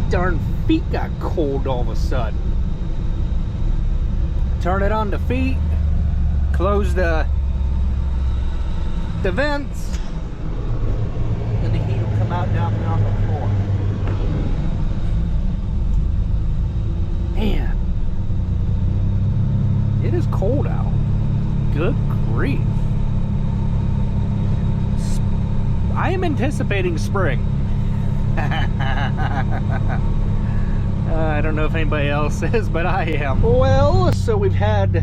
darn feet got cold all of a sudden. Turn it on the feet, close the vents, and the heat will come out down there on the floor. Man, it is cold out. Good grief. I am anticipating spring. I don't know if anybody else is, but I am. Well, so we've had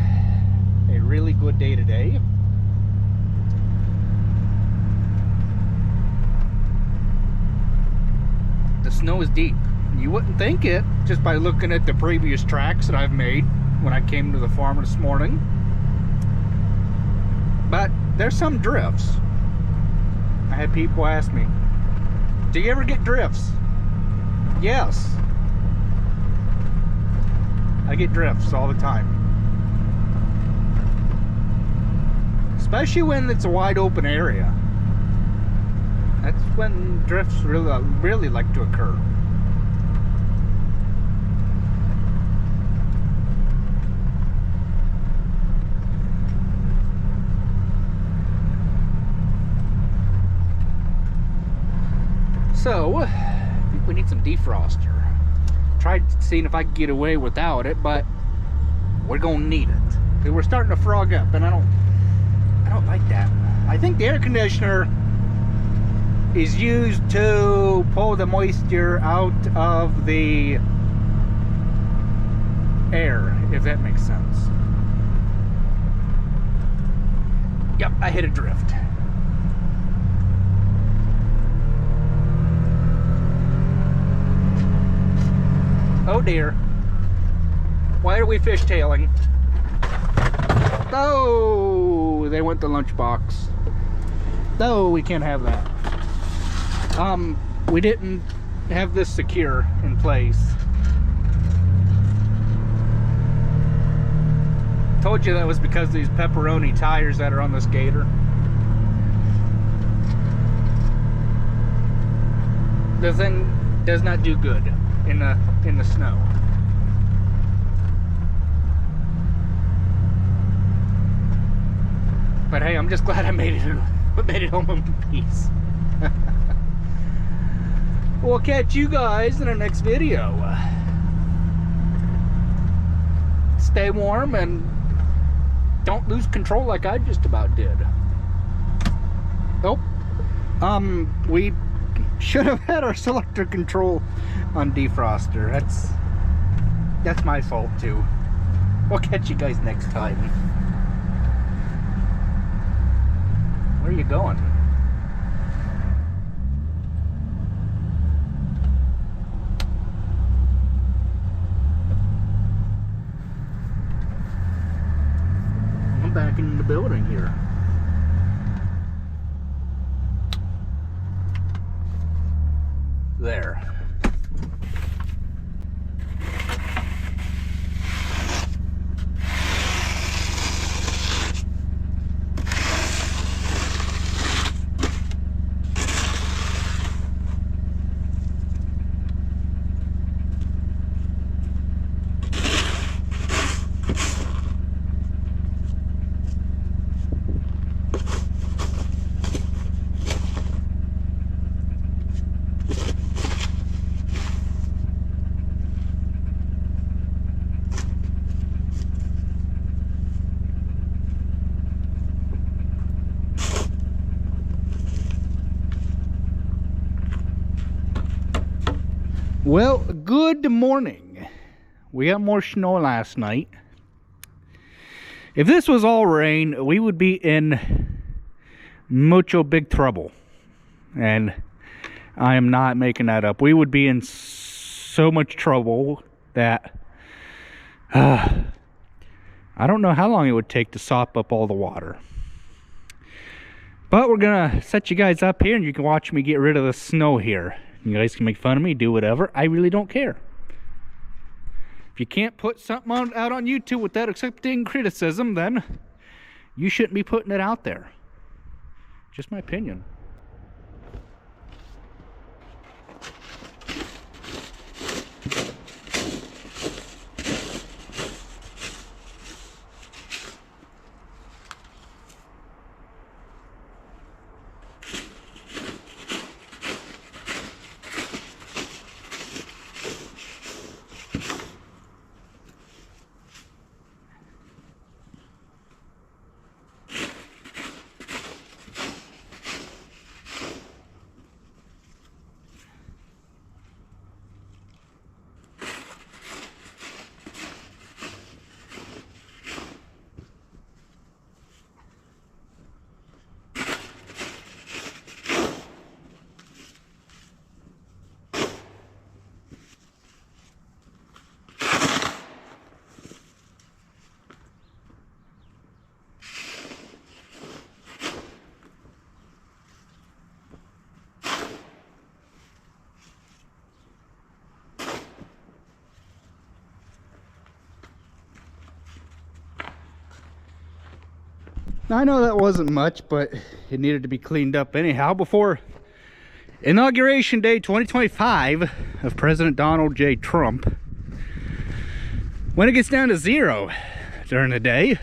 a really good day today. The snow is deep. You wouldn't think it just by looking at the previous tracks that I've made when I came to the farm this morning. But there's some drifts. I had people ask me, do you ever get drifts? Yes. I get drifts all the time. Especially when it's a wide open area. That's when drifts really like to occur. So, I think we need some defroster. Tried seeing if I could get away without it, but we're gonna need it. We're starting to frog up, and I don't like that. I think the air conditioner is used to pull the moisture out of the air, if that makes sense. Yep, I hit a drift. Oh dear. Why are we fishtailing? Oh, they went the lunchbox. No, we can't have that. We didn't have this secure in place. Told you that was because of these pepperoni tires that are on this Gator. The thing does not do good in the snow. But hey, I'm just glad I made it home in peace. We'll catch you guys in the next video. Stay warm and don't lose control like I just about did. Oh, we should have had our selector control on defroster. That's my fault too. We'll catch you guys next time. Where are you going? I'm back in the building here. There. Well, good morning. We got more snow last night. If this was all rain, we would be in mucho big trouble. And I am not making that up. We would be in so much trouble that I don't know how long it would take to sop up all the water. But we're gonna set you guys up here and you can watch me get rid of the snow here. You guys can make fun of me, do whatever. I really don't care. If you can't put something out on YouTube without accepting criticism, then you shouldn't be putting it out there. Just my opinion. Now, I know that wasn't much, but it needed to be cleaned up anyhow before Inauguration Day 2025 of President Donald J. Trump. When it gets down to 0 during the day,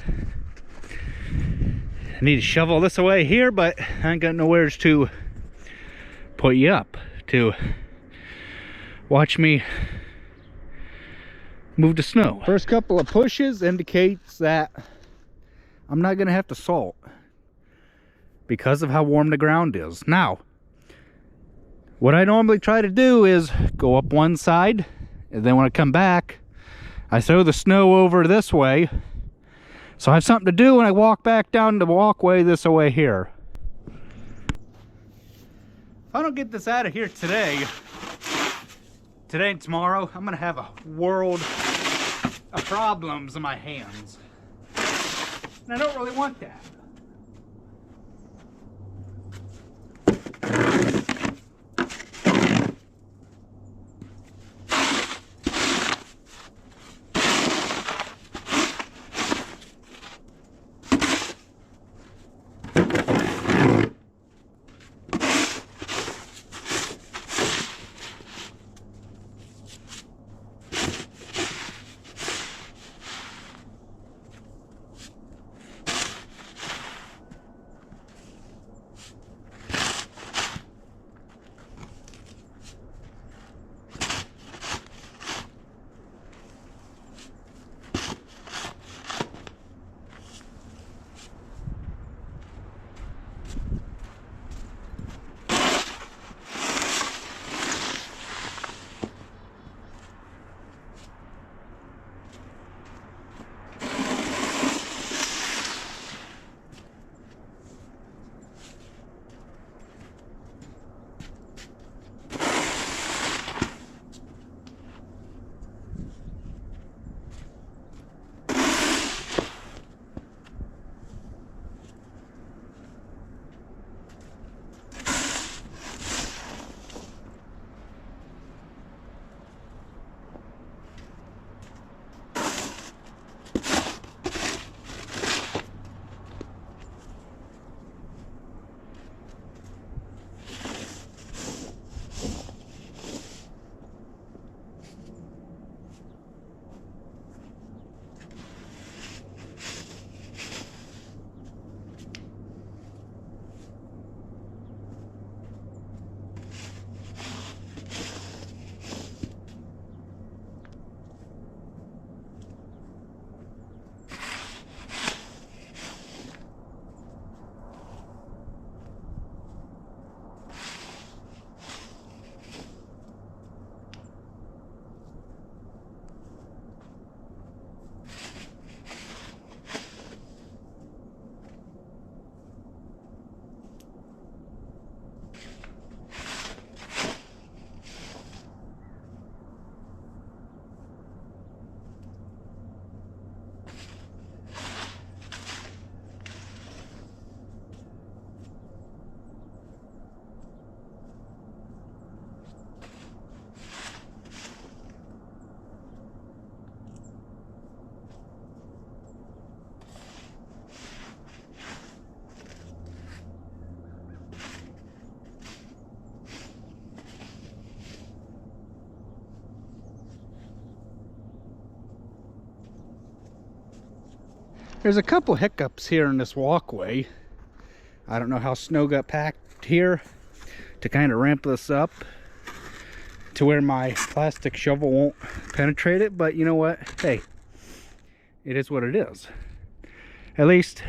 I need to shovel this away here, but I ain't got nowhere to put you up to watch me move the snow. First couple of pushes indicates that I'm not gonna have to salt because of how warm the ground is. Now, what I normally try to do is go up one side, and then when I come back, I throw the snow over this way, so I have something to do when I walk back down the walkway this way here. If I don't get this out of here today and tomorrow, I'm gonna have a world of problems in my hands. And I don't really want that. There's a couple hiccups here in this walkway. I don't know how snow got packed here to kind of ramp this up to where my plastic shovel won't penetrate it, but you know what? Hey, it is what it is. At least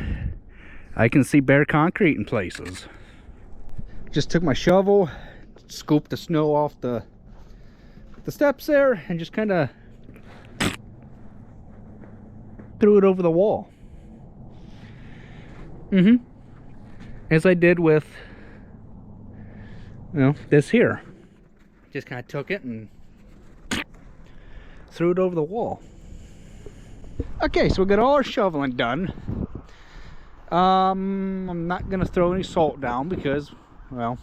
I can see bare concrete in places. Just took my shovel, scooped the snow off the steps there, and just kind of threw it over the wall. As I did with, you know, this here. Just kind of took it and threw it over the wall. Okay, so we got all our shoveling done. I'm not gonna throw any salt down because, well,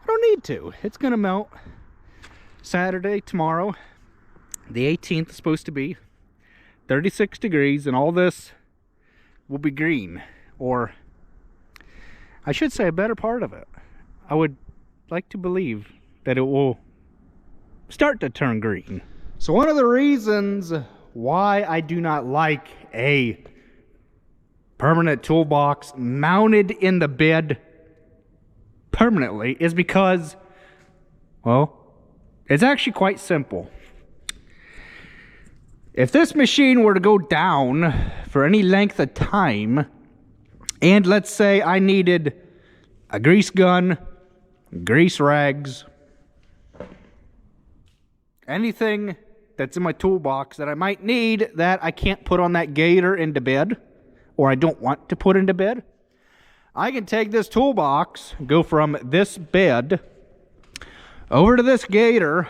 I don't need to. It's gonna melt Saturday, tomorrow. The 18th is supposed to be 36 degrees, and all this will be green. or I should say a better part of it. I would like to believe that it will start to turn green. So one of the reasons why I do not like a permanent toolbox mounted in the bed permanently is because, well, it's actually quite simple. If this machine were to go down for any length of time, and let's say I needed a grease gun, grease rags, anything that's in my toolbox that I might need that I can't put on that Gator into bed, or I don't want to put into bed, I can take this toolbox, go from this bed over to this Gator,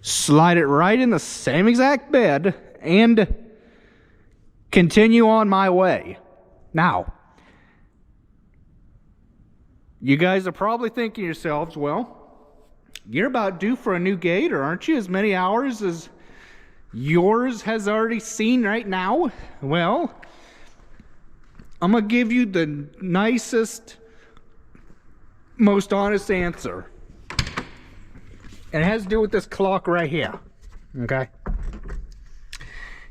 slide it right in the same exact bed, and continue on my way. Now, you guys are probably thinking to yourselves, well, you're about due for a new Gator, aren't you? As many hours as yours has already seen right now? Well, I'm going to give you the nicest, most honest answer. And it has to do with this clock right here. Okay?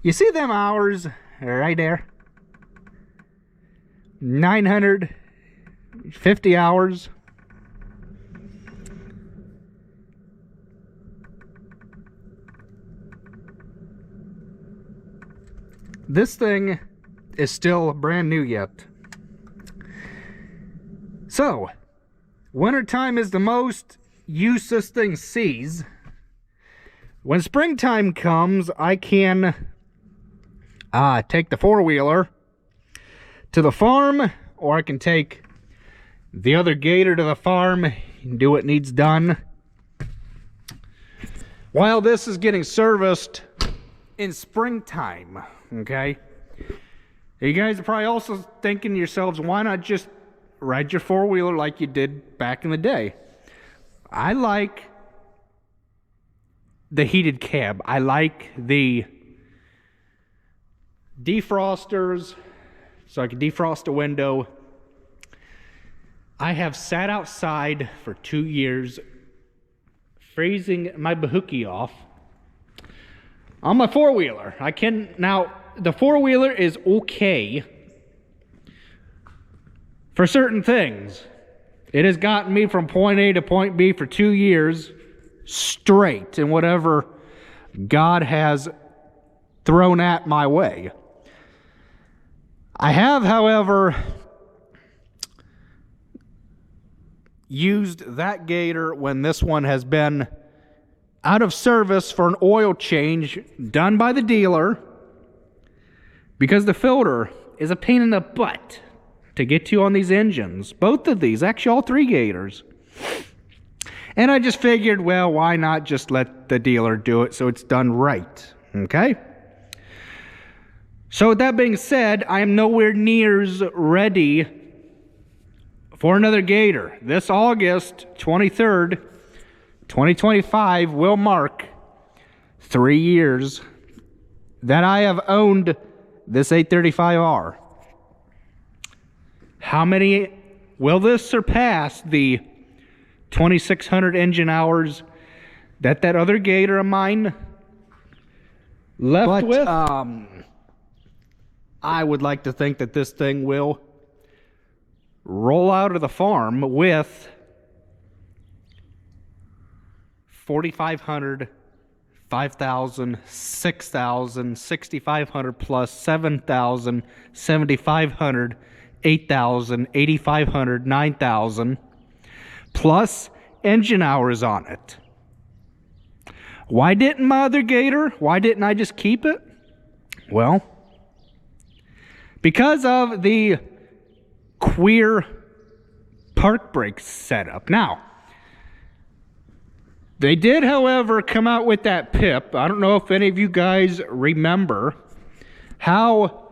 You see them hours right there? 950 hours. This thing is still brand new yet. So, wintertime is the most use this thing sees. When springtime comes, I can take the four-wheeler to the farm, or I can take the other Gator to the farm and do what needs done. While this is getting serviced in springtime, okay? You guys are probably also thinking to yourselves, why not just ride your four-wheeler like you did back in the day? I like the heated cab. I like the defrosters, so I can defrost a window. I have sat outside for 2 years, freezing my bahookie off on my four-wheeler. Now, the four-wheeler is okay for certain things. It has gotten me from point A to point B for 2 years straight in whatever God has thrown at my way. I have, however, used that Gator when this one has been out of service for an oil change done by the dealer, because the filter is a pain in the butt to get to on these engines. Both of these, actually all three Gators. And I just figured, well, why not just let the dealer do it so it's done right, okay? So with that being said, I am nowhere near ready for another Gator. This August 23rd, 2025 will mark 3 years that I have owned this 835R. How many will this surpass the 2,600 engine hours that other Gator of mine left with? I would like to think that this thing will roll out of the farm with 4,500, 5,000, 6,000, 6,500 plus 7,000, 7,500, 8,000, 8,500, 9,000 plus engine hours on it. Why didn't my other Gator? Why didn't I just keep it? Well, because of the queer park brake setup. Now, they did, however, come out with that PIP. I don't know if any of you guys remember how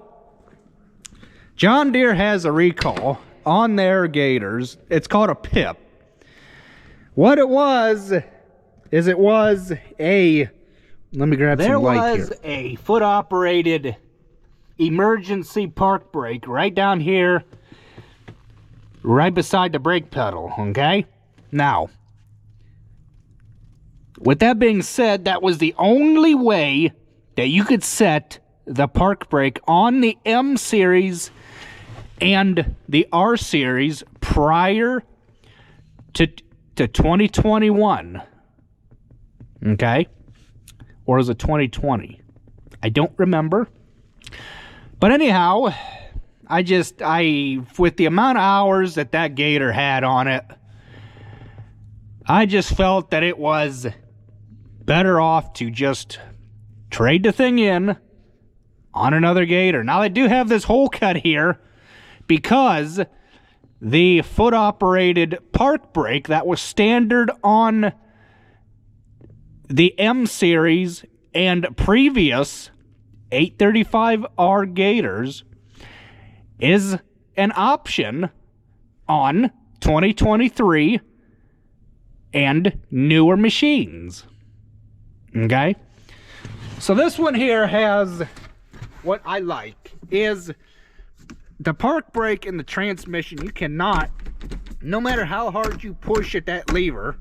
John Deere has a recall on their Gators. It's called a PIP. What it was is it was a, let me grab some light here. There was a foot-operated emergency park brake right down here, right beside the brake pedal, okay? Now, with that being said, that was the only way that you could set the park brake on the M series and the R series prior to 2021. Okay? Or is it 2020? I don't remember. But anyhow, with the amount of hours that Gator had on it, I just felt that it was better off to just trade the thing in on another Gator. Now, I do have this hole cut here because the foot-operated park brake that was standard on the M series and previous 835R Gators is an option on 2023 and newer machines. Okay? So this one here has, what I like is the park brake and the transmission. You cannot, no matter how hard you push at that lever,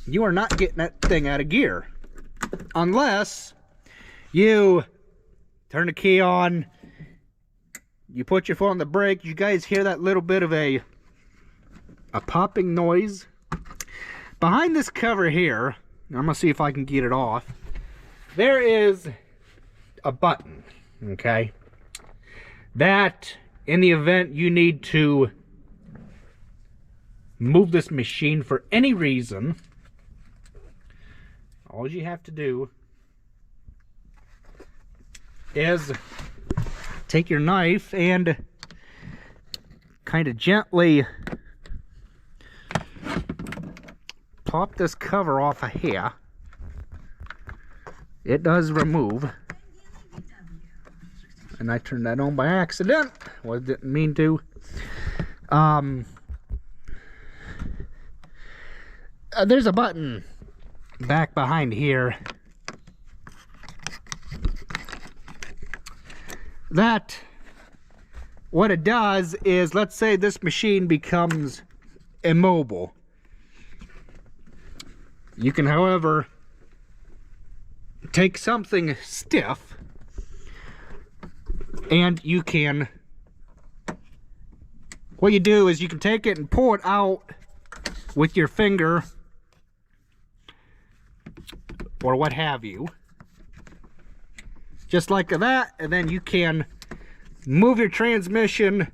you are not getting that thing out of gear unless you turn the key on, you put your foot on the brake. You guys hear that little bit of a popping noise behind this cover here. I'm gonna see if I can get it off. There is a button, okay, that in the event you need to move this machine for any reason, all you have to do is take your knife and kind of gently pop this cover off of here. It does remove. And I turned that on by accident. Well, didn't mean to. There's a button back behind here that, what it does is, let's say this machine becomes immobile. You can, however, take something stiff and you can, what you do is you can take it and pull it out with your finger or what have you, just like that, and then you can move your transmission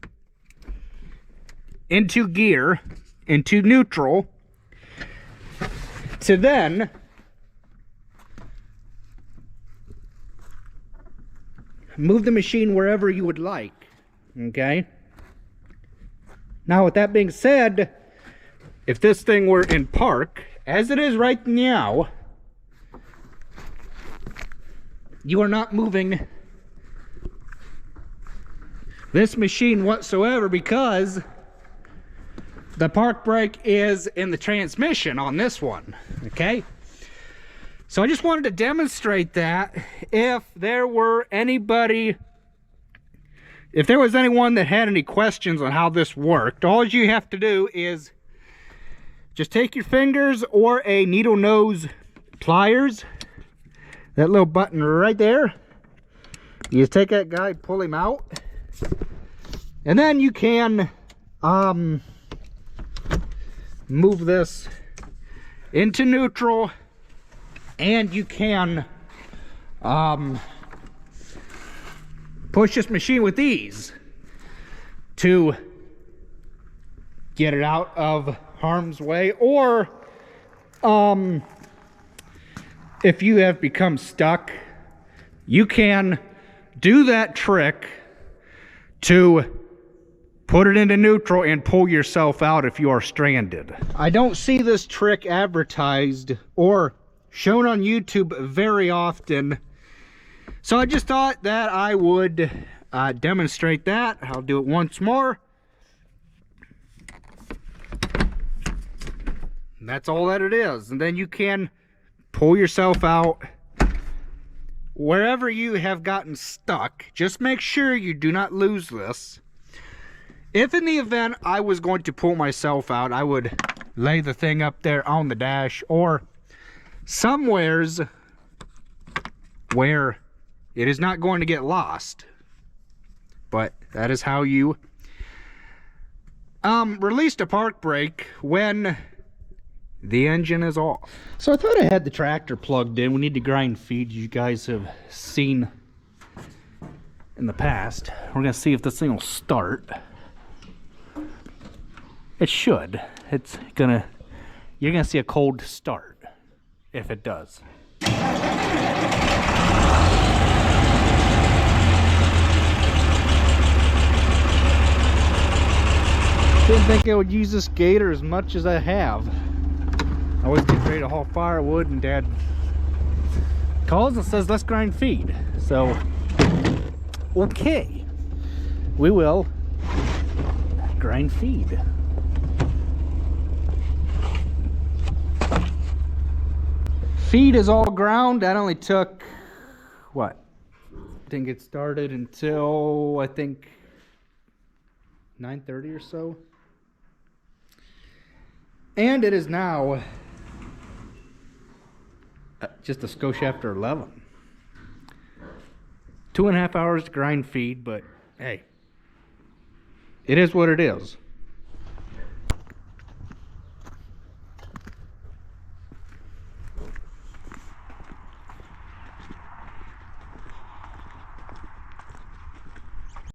into gear, into neutral, to then move the machine wherever you would like. Okay? Now, with that being said, if this thing were in park, as it is right now, you are not moving this machine whatsoever because the park brake is in the transmission on this one. Okay? So I just wanted to demonstrate that if there were anybody, if there was anyone that had any questions on how this worked, all you have to do is just take your fingers or a needle nose pliers, that little button right there, you just take that guy, pull him out, and then you can move this into neutral, and you can push this machine with ease to get it out of harm's way, or if you have become stuck, you can do that trick to put it into neutral and pull yourself out if you are stranded. I don't see this trick advertised or shown on YouTube very often, so I just thought that I would demonstrate that. I'll do it once more. And that's all that it is. And then you can pull yourself out wherever you have gotten stuck, just make sure you do not lose this. If in the event I was going to pull myself out, I would lay the thing up there on the dash or somewheres where it is not going to get lost. But that is how you release a park brake when the engine is off. So I thought I had the tractor plugged in. We need to grind feed, you guys have seen in the past. We're gonna see if this thing will start. It should. You're gonna see a cold start if it does. Didn't think I would use this Gator as much as I have. I always get ready to haul firewood and Dad calls and says let's grind feed. So okay, we will grind feed. Feed is all ground. That only took what? Didn't get started until I think 9:30 or so. And it is now just a skosh after 11. 2.5 hours to grind feed, but hey, it is what it is.